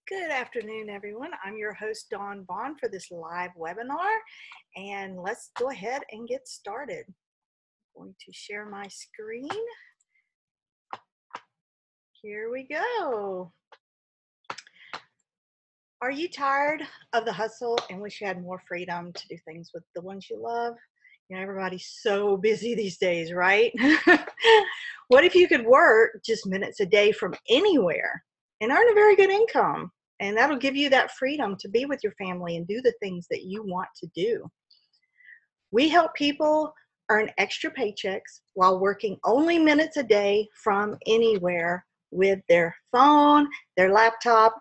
Good afternoon, everyone. I'm your host, Dawn Vaughn, for this live webinar, and let's go ahead and get started. I'm going to share my screen. Here we go. Are you tired of the hustle and wish you had more freedom to do things with the ones you love? You know, everybody's so busy these days, right? What if you could work just minutes a day from anywhere and earn a very good income? And that'll give you that freedom to be with your family and do the things that you want to do. We help people earn extra paychecks while working only minutes a day from anywhere with their phone, their laptop,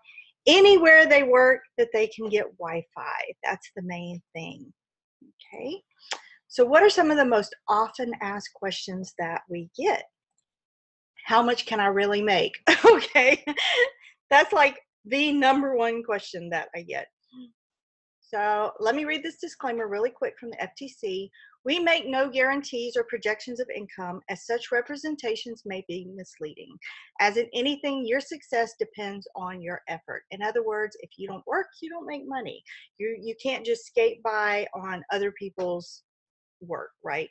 anywhere they work that they can get Wi-Fi. That's the main thing. Okay. So what are some of the most often asked questions that we get? How much can I really make? Okay. That's like the number one question that I get. So let me read this disclaimer really quick from the FTC. We make no guarantees or projections of income, as such representations may be misleading. As in anything, your success depends on your effort. In other words, if you don't work, you don't make money. You can't just skate by on other people's work, right?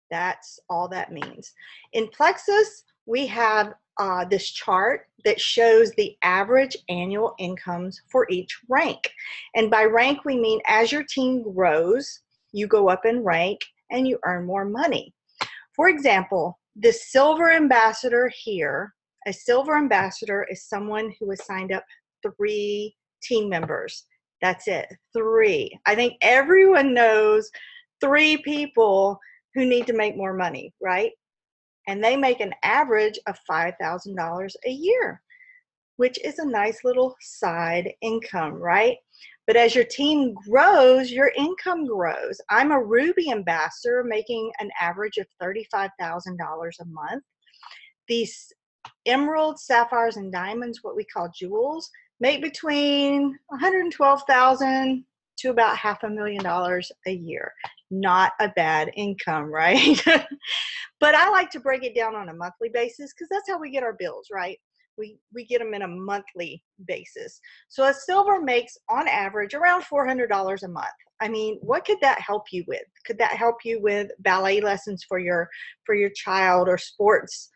That's all that means. In Plexus, we have this chart that shows the average annual incomes for each rank. And by rank, we mean as your team grows, you go up in rank and you earn more money. For example, the silver ambassador here, a silver ambassador is someone who has signed up 3 team members. That's it, 3. I think everyone knows 3 people who need to make more money, right? And they make an average of $5,000 a year, which is a nice little side income, right? But as your team grows, your income grows. I'm a Ruby ambassador making an average of $35,000 a month. These emeralds, sapphires, and diamonds, what we call jewels, make between $112,000 to about $500,000 a year. Not a bad income, right? But I like to break it down on a monthly basis because that's how we get our bills, right? We get them in a monthly basis. So a silver makes on average around $400 a month. I mean, what could that help you with? Could that help you with ballet lessons for your child, or sports,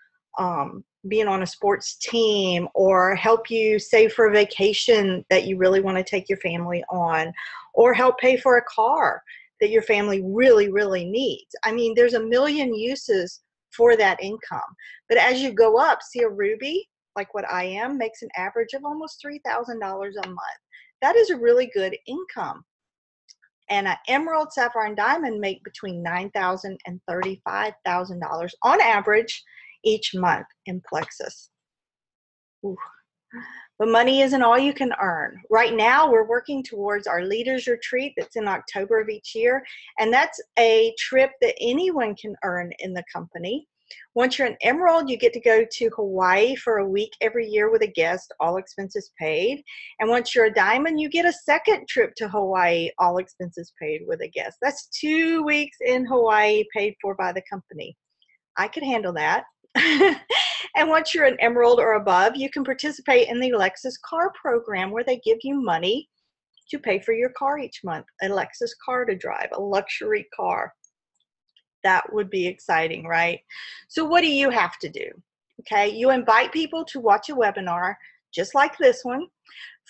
being on a sports team, or help you save for a vacation that you really want to take your family on, or help pay for a car that your family really, really needs? I mean, there's a million uses for that income. But as you go up, see, a Ruby, like what I am, makes an average of almost $3,000 a month. That is a really good income. And an emerald, sapphire, and diamond make between $9,000 and $35,000 on average each month in Plexus. Ooh. But money isn't all you can earn. Right now, we're working towards our Leaders Retreat that's in October of each year, and that's a trip that anyone can earn in the company. Once you're an Emerald, you get to go to Hawaii for a week every year with a guest, all expenses paid. And once you're a Diamond, you get a second trip to Hawaii, all expenses paid with a guest. That's 2 weeks in Hawaii paid for by the company. I could handle that. And once you're an Emerald or above, you can participate in the Lexus car program, where they give you money to pay for your car each month, a Lexus car to drive, a luxury car. That would be exciting, right? So what do you have to do? Okay, you invite people to watch a webinar just like this one.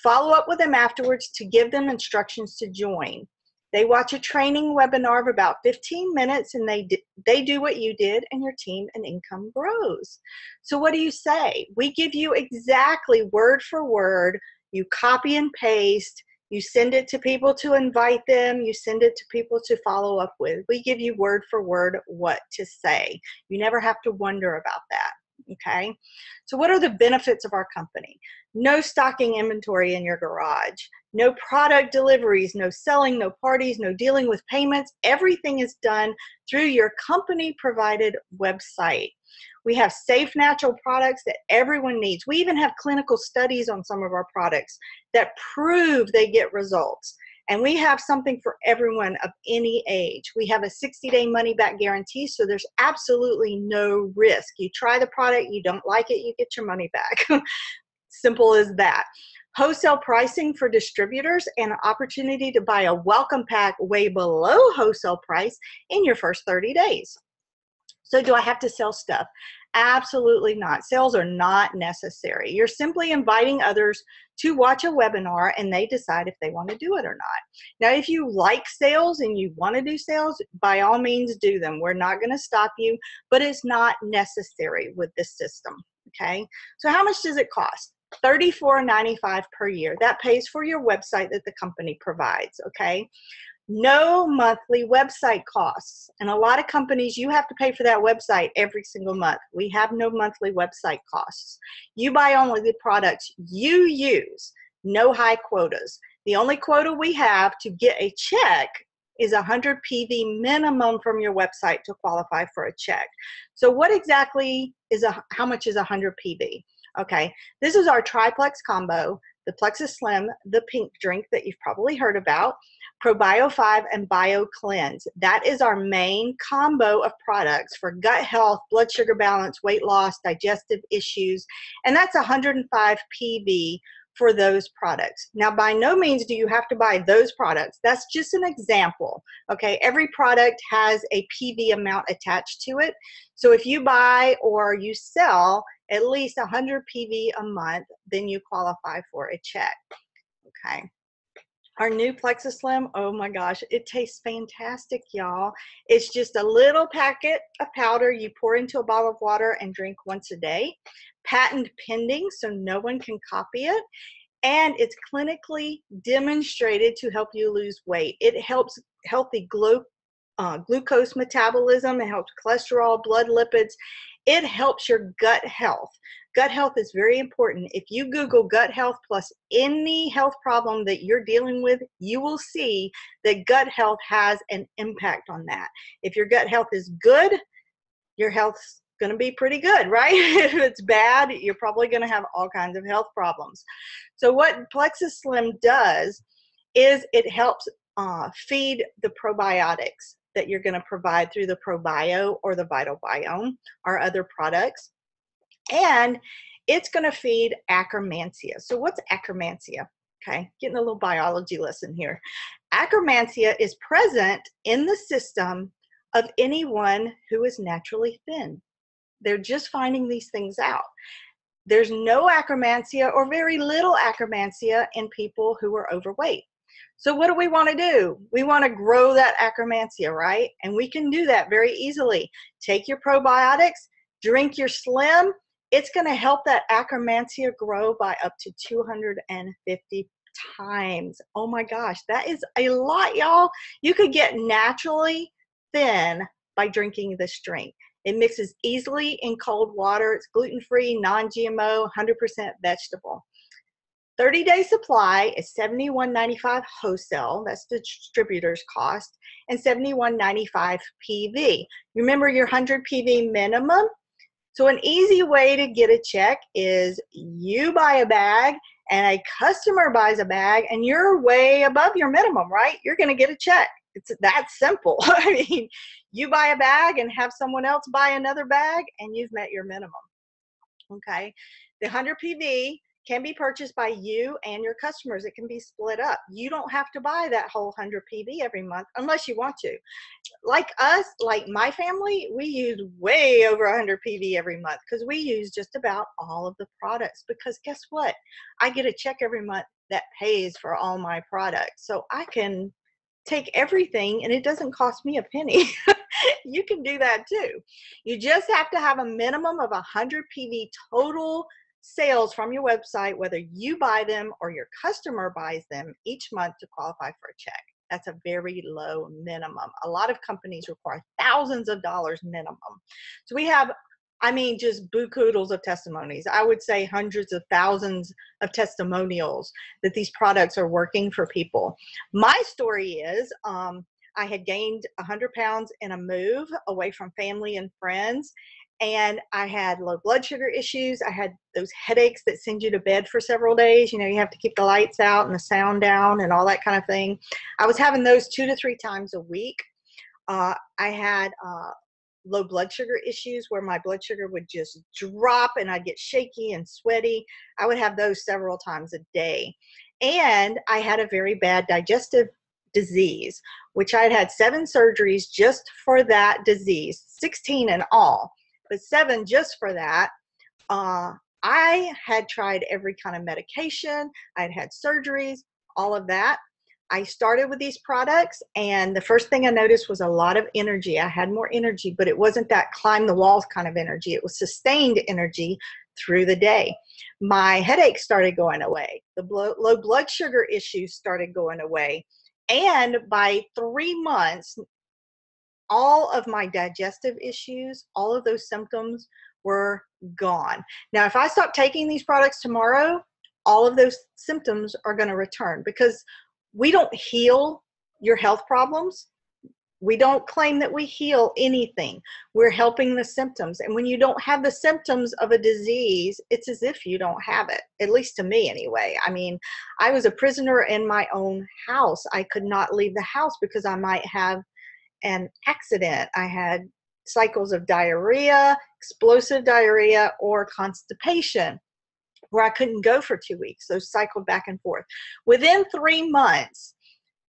Follow up with them afterwards to give them instructions to join. They watch a training webinar of about 15 minutes, and they do what you did, and your team and income grows. So what do you say? We give you exactly word for word. You copy and paste. You send it to people to invite them. You send it to people to follow up with. We give you word for word what to say. You never have to wonder about that. Okay, so what are the benefits of our company? No stocking inventory in your garage, no product deliveries, no selling, no parties, no dealing with payments. Everything is done through your company provided website. We have safe, natural products that everyone needs. We even have clinical studies on some of our products that prove they get results. And we have something for everyone of any age. We have a 60-day money-back guarantee, so there's absolutely no risk. You try the product, you don't like it, you get your money back. Simple as that. wholesale pricing for distributors, and an opportunity to buy a welcome pack way below wholesale price in your first 30 days. So do I have to sell stuff? Absolutely not. Sales are not necessary. You're simply inviting others to watch a webinar and they decide if they want to do it or not. Now, if you like sales and you want to do sales, by all means do them. We're not going to stop you, but it's not necessary with this system, okay? So how much does it cost? $34.95 per year. That pays for your website that the company provides, okay? No monthly website costs. And a lot of companies, you have to pay for that website every single month. We have no monthly website costs. You buy only the products you use, no high quotas. The only quota we have to get a check is 100 PV minimum from your website to qualify for a check. So what exactly is how much is 100 PV? Okay, this is our triplex combo, the Plexus Slim, the pink drink that you've probably heard about, ProBio 5, and BioCleanse. That is our main combo of products for gut health, blood sugar balance, weight loss, digestive issues, and that's 105 PV for those products. Now, by no means do you have to buy those products. That's just an example, okay? Every product has a PV amount attached to it. So if you buy or you sell at least 100 PV a month, then you qualify for a check, okay? Our new Plexus Slim, oh my gosh, it tastes fantastic, y'all. It's just a little packet of powder you pour into a bottle of water and drink once a day. Patent pending, so no one can copy it. And it's clinically demonstrated to help you lose weight. It helps healthy glucose metabolism. It helps cholesterol, blood lipids. It helps your gut health. Gut health is very important. If you Google gut health plus any health problem that you're dealing with, you will see that gut health has an impact on that. If your gut health is good, your health's going to be pretty good, right? If it's bad, you're probably going to have all kinds of health problems. So what Plexus Slim does is it helps feed the probiotics that you're going to provide through the ProBio or the Vital Biome, our other products. And it's going to feed Akkermansia. So what's Akkermansia? Okay, getting a little biology lesson here. Akkermansia is present in the system of anyone who is naturally thin. They're just finding these things out. There's no Akkermansia or very little Akkermansia in people who are overweight. So what do we want to do? We want to grow that Akkermansia, right? And we can do that very easily. Take your probiotics, drink your Slim. It's going to help that Akkermansia grow by up to 250 times. Oh my gosh, that is a lot, y'all. You could get naturally thin by drinking this drink. It mixes easily in cold water. It's gluten-free, non-GMO, 100% vegetable. 30-day supply is $71.95 wholesale. That's the distributor's cost, and $71.95 PV. Remember your 100 PV minimum? So an easy way to get a check is you buy a bag and a customer buys a bag and you're way above your minimum, right? You're going to get a check. It's that simple. I mean, you buy a bag and have someone else buy another bag and you've met your minimum, okay? The 100 PV can be purchased by you and your customers. It can be split up. You don't have to buy that whole 100 PV every month unless you want to. Like us, like my family, we use way over 100 PV every month because we use just about all of the products, because guess what? I get a check every month that pays for all my products. So I can take everything and it doesn't cost me a penny. You can do that too. You just have to have a minimum of 100 PV total sales from your website, whether you buy them or your customer buys them each month to qualify for a check. That's a very low minimum. A lot of companies require thousands of dollars minimum. So we have, I mean, just buku-oodles of testimonies. I would say hundreds of thousands of testimonials that these products are working for people. My story is, I had gained 100 pounds in a move away from family and friends, and I had low blood sugar issues. I had those headaches that send you to bed for several days. You know, you have to keep the lights out and the sound down and all that kind of thing. I was having those 2 to 3 times a week. I had low blood sugar issues where my blood sugar would just drop and I'd get shaky and sweaty. I would have those several times a day. And I had a very bad digestive disease, which I had had 7 surgeries just for that disease, 16 in all, but 7 just for that. I had tried every kind of medication. I'd had surgeries, all of that. I started with these products, and the first thing I noticed was a lot of energy. I had more energy, but it wasn't that climb the walls kind of energy. It was sustained energy through the day. My headaches started going away. The low blood sugar issues started going away. And by 3 months, all of my digestive issues, all of those symptoms were gone. Now, if I stop taking these products tomorrow, all of those symptoms are going to return, because we don't heal your health problems. We don't claim that we heal anything. We're helping the symptoms. And when you don't have the symptoms of a disease, it's as if you don't have it, at least to me anyway. I mean, I was a prisoner in my own house. I could not leave the house because I might have an accident. I had cycles of diarrhea, explosive diarrhea, or constipation, where I couldn't go for 2 weeks. Those cycled back and forth. Within 3 months,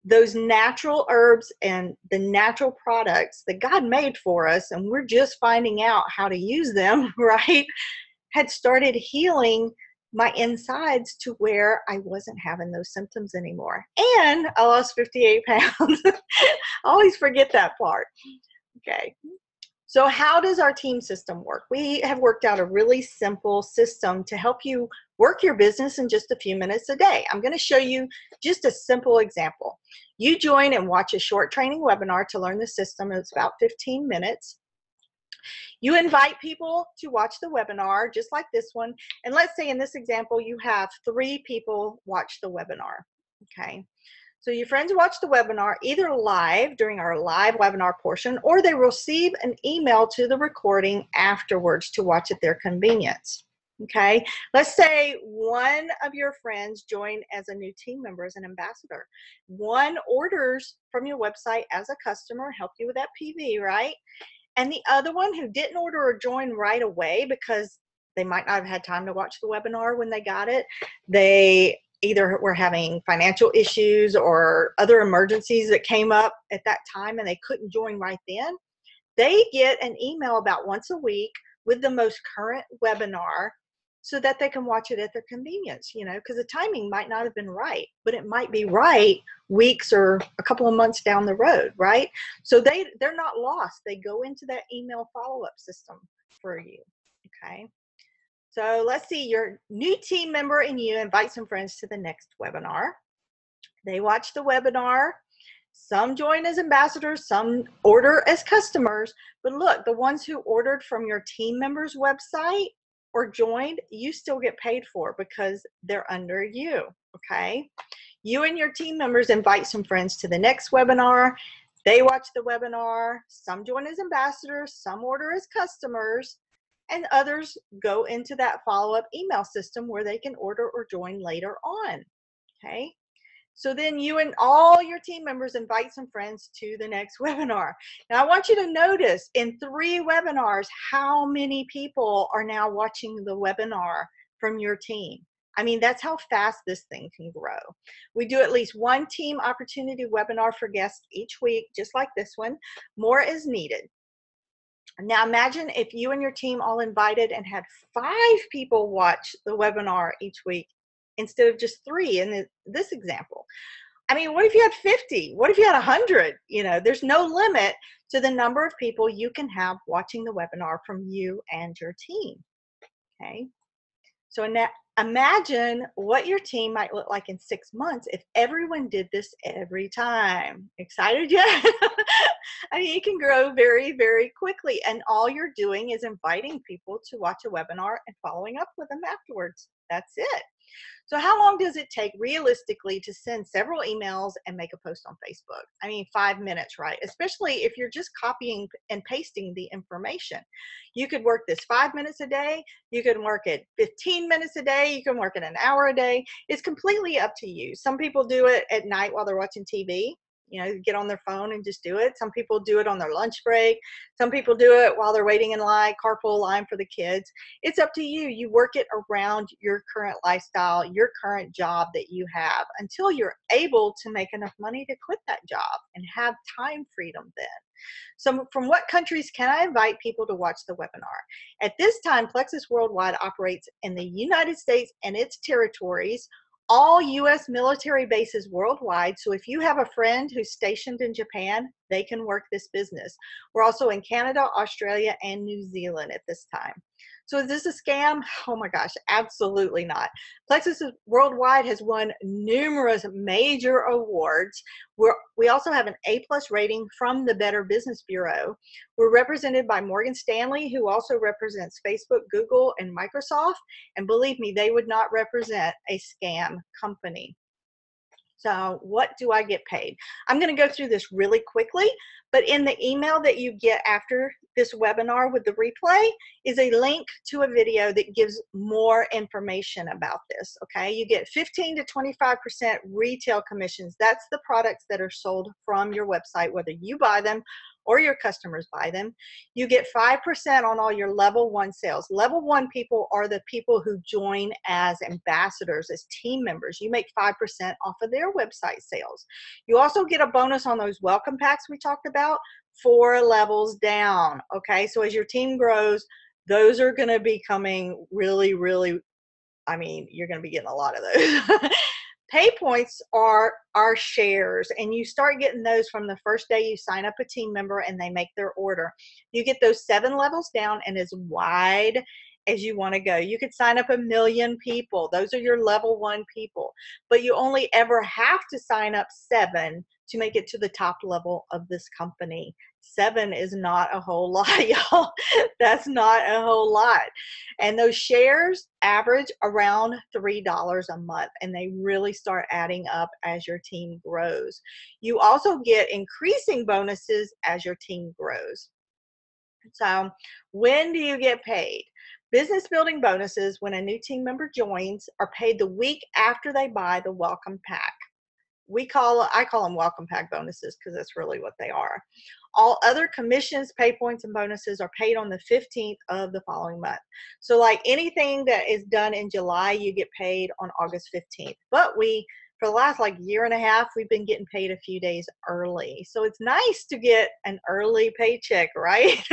those natural herbs and the natural products that God made for us, and we're just finding out how to use them, right, had started healing my insides to where I wasn't having those symptoms anymore. And I lost 58 pounds. I always forget that part. Okay. So how does our team system work? We have worked out a really simple system to help you work your business in just a few minutes a day. I'm going to show you just a simple example. You join and watch a short training webinar to learn the system. It's about 15 minutes. You invite people to watch the webinar, just like this one. And let's say in this example, you have 3 people watch the webinar. Okay. So your friends watch the webinar either live during our live webinar portion, or they receive an email to the recording afterwards to watch at their convenience. Okay, let's say one of your friends joined as a new team member, as an ambassador. One orders from your website as a customer, help you with that PV, right? And the other one who didn't order or join right away because they might not have had time to watch the webinar when they got it. They either were having financial issues or other emergencies that came up at that time and they couldn't join right then. They get an email about once a week with the most current webinar so that they can watch it at their convenience, you know, because the timing might not have been right, but it might be right weeks or a couple of months down the road, right? So they're not lost. They go into that email follow-up system for you, okay? So let's see, your new team member and you invite some friends to the next webinar. They watch the webinar. Some join as ambassadors, some order as customers. But look, the ones who ordered from your team member's website or joined, you still get paid for because they're under you, okay? You and your team members invite some friends to the next webinar. They watch the webinar. Some join as ambassadors, some order as customers, and others go into that follow-up email system where they can order or join later on, okay? So then you and all your team members invite some friends to the next webinar. Now I want you to notice in 3 webinars, how many people are now watching the webinar from your team. I mean, that's how fast this thing can grow. We do at least 1 team opportunity webinar for guests each week, just like this one. More is needed. Now imagine if you and your team all invited and had 5 people watch the webinar each week instead of just 3 in this example. I mean, what if you had 50? What if you had 100? You know, there's no limit to the number of people you can have watching the webinar from you and your team, okay? So now imagine what your team might look like in 6 months if everyone did this every time. Excited yet? I mean, you can grow very, very quickly, and all you're doing is inviting people to watch a webinar and following up with them afterwards. That's it. So how long does it take realistically to send several emails and make a post on Facebook? I mean, 5 minutes, right? Especially if you're just copying and pasting the information. You could work this 5 minutes a day. You can work it 15 minutes a day. You can work it an hour a day. It's completely up to you. Some people do it at night while they're watching TV. you know, get on their phone and just do it. Some people do it on their lunch break. Some people do it while they're waiting in line, carpool line for the kids. It's up to you. You work it around your current lifestyle, your current job that you have, until you're able to make enough money to quit that job and have time freedom then. So from what countries can I invite people to watch the webinar? At this time, Plexus Worldwide operates in the United States and its territories, all U.S. military bases worldwide. So if you have a friend who's stationed in Japan, they can work this business. We're also in Canada, Australia, and New Zealand at this time. So is this a scam? Oh my gosh, absolutely not. Plexus Worldwide has won numerous major awards. We also have an A+ rating from the Better Business Bureau. We're represented by Morgan Stanley, who also represents Facebook, Google, and Microsoft. And believe me, they would not represent a scam company. So what do I get paid? I'm going to go through this really quickly, but in the email that you get after this webinar with the replay is a link to a video that gives more information about this, okay? You get 15 to 25% retail commissions. That's the products that are sold from your website, whether you buy them or your customers buy them. You get 5% on all your level 1 sales. Level 1 people are the people who join as ambassadors, as team members. You make 5% off of their website sales. You also get a bonus on those welcome packs we talked about, 4 levels down, okay? So as your team grows, those are gonna be coming really, really, I mean, you're gonna be getting a lot of those. Pay points are our shares, and you start getting those from the first day you sign up a team member and they make their order. You get those 7 levels down and as wide as you want to go. You could sign up 1 million people. Those are your level 1 people, but you only ever have to sign up 7 to make it to the top level of this company. 7 is not a whole lot, y'all. That's not a whole lot. And those shares average around $3 a month, and they really start adding up as your team grows. You also get increasing bonuses as your team grows. So when do you get paid? Business building bonuses when a new team member joins are paid the week after they buy the welcome pack. I call them welcome pack bonuses because that's really what they are. All other commissions, pay points, and bonuses are paid on the 15th of the following month. So like anything that is done in July, you get paid on August 15th. But for the last like year and a half, we've been getting paid a few days early. So it's nice to get an early paycheck, right?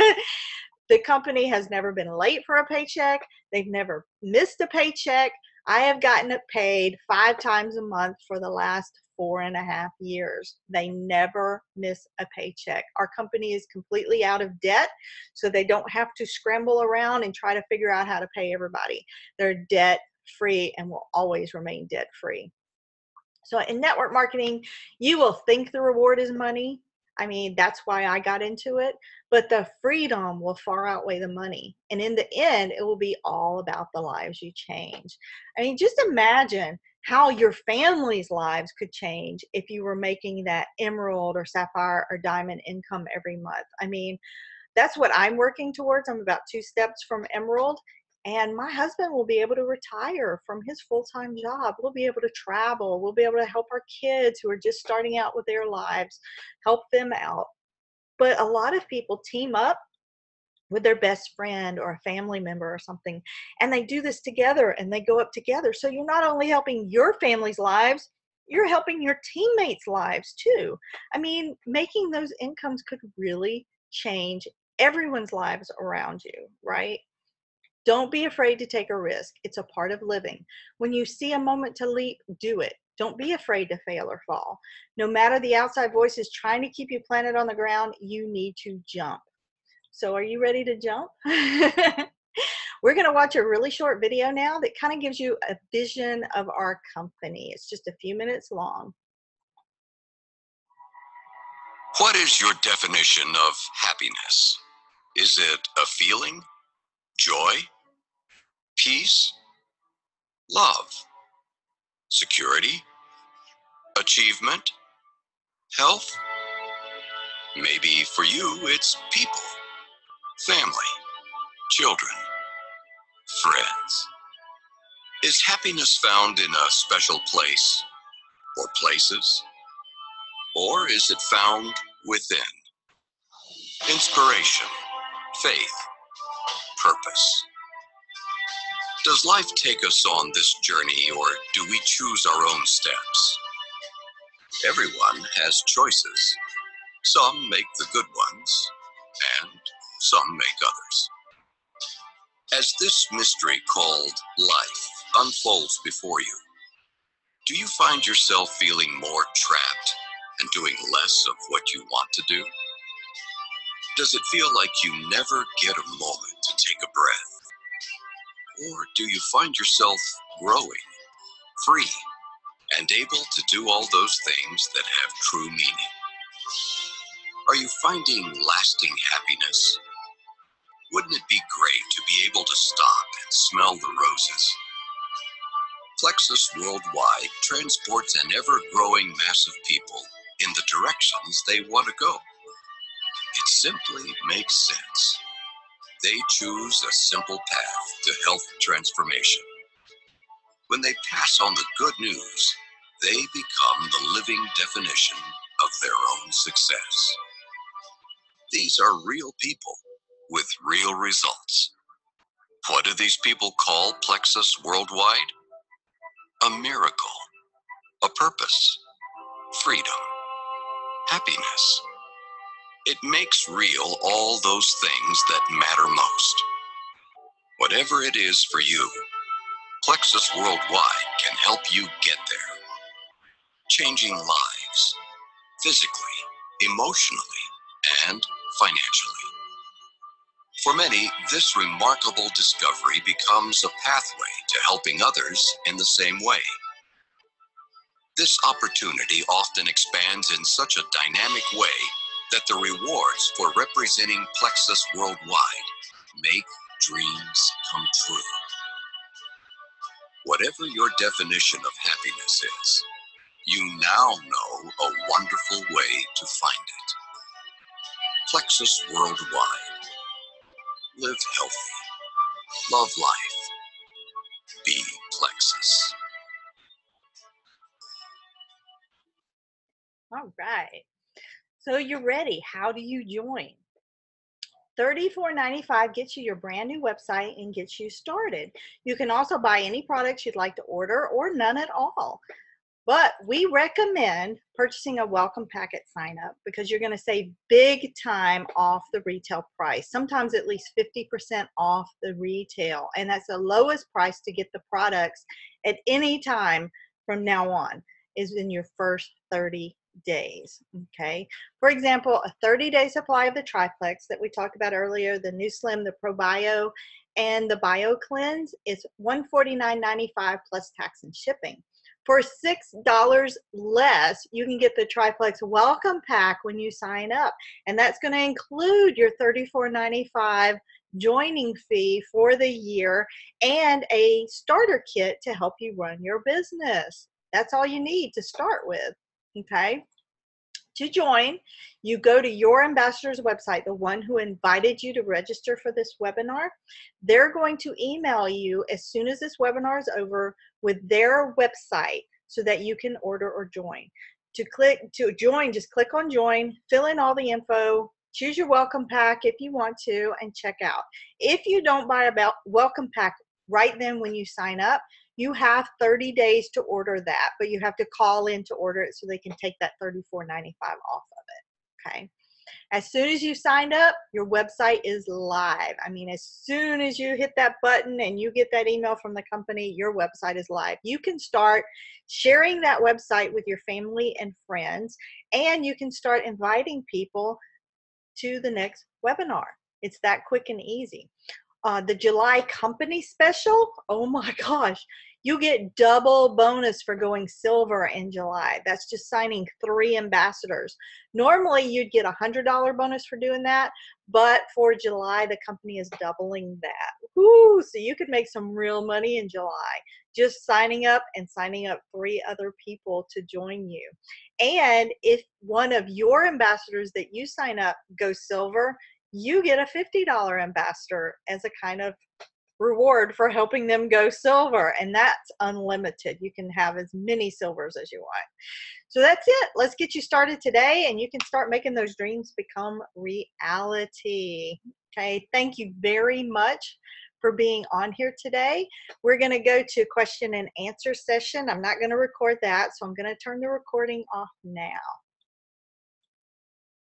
The company has never been late for a paycheck. They've never missed a paycheck. I have gotten it paid 5 times a month for the last 4.5 years. They never miss a paycheck. Our company is completely out of debt, so they don't have to scramble around and try to figure out how to pay everybody. They're debt free and will always remain debt free. So in network marketing, you will think the reward is money. I mean, that's why I got into it, but the freedom will far outweigh the money. And in the end, it will be all about the lives you change. I mean, just imagine how your family's lives could change if you were making that emerald or sapphire or diamond income every month. I mean, that's what I'm working towards. I'm about 2 steps from emerald. And my husband will be able to retire from his full-time job. We'll be able to travel. We'll be able to help our kids who are just starting out with their lives, help them out. But a lot of people team up with their best friend or a family member or something, and they do this together and they go up together. So you're not only helping your family's lives, you're helping your teammates' lives too. I mean, making those incomes could really change everyone's lives around you, right? Don't be afraid to take a risk. It's a part of living. When you see a moment to leap, do it. Don't be afraid to fail or fall. No matter the outside voices trying to keep you planted on the ground, you need to jump. So are you ready to jump? We're going to watch a really short video now that kind of gives you a vision of our company. It's just a few minutes long. What is your definition of happiness? Is it a feeling, joy, peace, love, security, achievement, health? Maybe for you it's people, family, children, friends. Is happiness found in a special place or places? Or is it found within? Inspiration, faith, purpose. Does life take us on this journey, or do we choose our own steps? Everyone has choices. Some make the good ones, and some make others. As this mystery called life unfolds before you, do you find yourself feeling more trapped and doing less of what you want to do? Does it feel like you never get a moment to take a breath? Or do you find yourself growing, free, and able to do all those things that have true meaning? Are you finding lasting happiness? Wouldn't it be great to be able to stop and smell the roses? Plexus Worldwide transports an ever-growing mass of people in the directions they want to go. It simply makes sense. They choose a simple path to health transformation. When they pass on the good news, they become the living definition of their own success. These are real people with real results. What do these people call Plexus Worldwide? A miracle, a purpose, freedom, happiness. It makes real all those things that matter most. Whatever it is for you, Plexus Worldwide can help you get there. Changing lives, physically, emotionally, and financially. For many, this remarkable discovery becomes a pathway to helping others in the same way. This opportunity often expands in such a dynamic way that the rewards for representing Plexus Worldwide make dreams come true. Whatever your definition of happiness is, you now know a wonderful way to find it. Plexus Worldwide. Live healthy. Love life. Be Plexus. All right. So you're ready. How do you join? $34.95 gets you your brand new website and gets you started. You can also buy any products you'd like to order or none at all. But we recommend purchasing a welcome packet sign up because you're going to save big time off the retail price, sometimes at least 50% off the retail. And that's the lowest price to get the products at any time from now on is in your first 30 days. Okay. For example, a 30-day supply of the Triplex that we talked about earlier, the New Slim, the ProBio, and the Bio Cleanse is $149.95 plus tax and shipping. For $6 less, you can get the Triplex welcome pack when you sign up. And that's going to include your $34.95 joining fee for the year and a starter kit to help you run your business. That's all you need to start with. Okay. To join, you go to your ambassador's website, the one who invited you to register for this webinar. They're going to email you as soon as this webinar is over with their website so that you can order or join. To join, just click on join, fill in all the info, choose your welcome pack if you want to, and check out. If you don't buy a welcome pack right then when you sign up, you have 30 days to order that, but you have to call in to order it so they can take that $34.95 off of it, okay? As soon as you signed up, your website is live. I mean, as soon as you hit that button and you get that email from the company, your website is live. You can start sharing that website with your family and friends, and you can start inviting people to the next webinar. It's that quick and easy. The July company special, oh my gosh, you get double bonus for going silver in July. That's just signing 3 ambassadors. Normally you'd get a $100 bonus for doing that, but for July, the company is doubling that. Woo! So you could make some real money in July just signing up and signing up 3 other people to join you. And if one of your ambassadors that you sign up goes silver, you get a $50 ambassador as a kind of reward for helping them go silver, and that's unlimited. You can have as many silvers as you want. So that's it. Let's get you started today, and you can start making those dreams become reality. Okay, thank you very much for being on here today. We're going to go to question and answer session. I'm not going to record that, so I'm going to turn the recording off now.